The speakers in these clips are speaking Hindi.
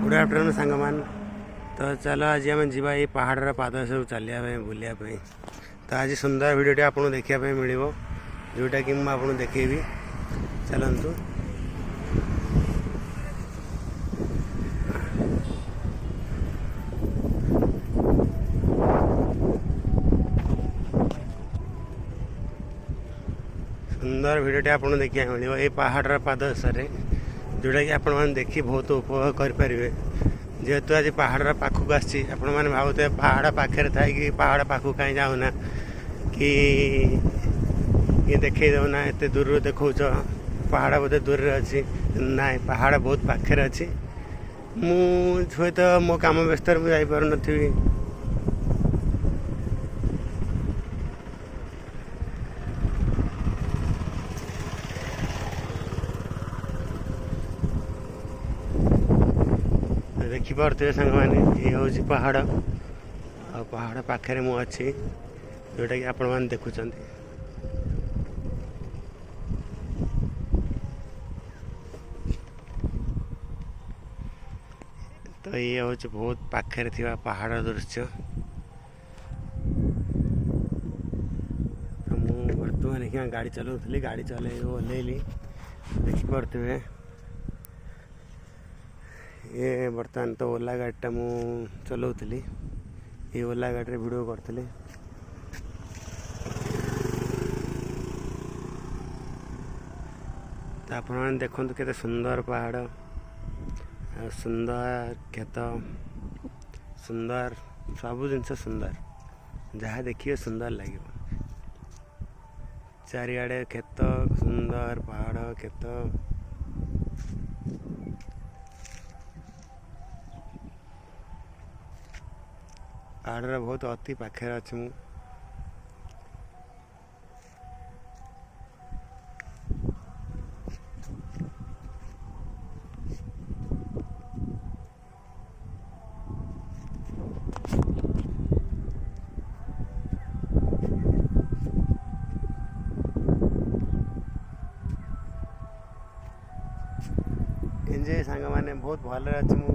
गुड आफ्टरनून सांग मान। तो चलो आज आम जा पहाड़ पाद सब चलिया बुलायापी। तो आज सुंदर भिडटे आपको देखापी मिल जोटा कि मुझे आपको देखेबी। चलतु सुंदर भिडटे आपको देखा मिल ये पहाड़ पाददेशे जोटा कि आपण मैंने देखी बहुत उपभोग करेंगे। जेहेतु आज पहाड़ पाखक आसी आपण मैंने भावुए पहाड़ पाखे थी पहाड़ पाखक कहीं जाऊना कि ये देखे दौना एत दूर देखौ पहाड़ बोधे दूर अच्छी ना पहाड़ बहुत पाखे अच्छी। मुझे तो मो काम व्यस्त जापर नी। देखिपे सांग मैंने ये हूँ पहाड़ आ पहाड़ पाखे मु अच्छी जोटा कि आपण मैंने देखुं। तो ये हूँ बहुत पाखे थी पहाड़ दृश्य। तो मुझे बर्तमान क्या गाड़ी चलाऊली गाड़ी चल ओह्लैली देखिपे ये बर्तमान तो ओला गाड़ीटा मु चलाऊली ये ओला गाड़ी वीडियो करी। तो आप देखु के सुंदर पहाड़ सुंदर खेत सुंदर सब जिनस सुंदर जहाँ देखिए सुंदर लगे। चारिआडे खेत सुंदर पहाड़ खेत पहाड़ बहुत अति पाखे अच्छी मु। एंजय सांग मैंने बहुत भल अच्छी मु।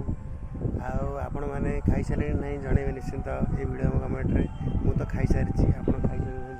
आपण मैंने खाई सारे ना जनइबे निश्चिंत ये वीडियो कमेंट रे। मु तो खाई सारी आप खाई सारे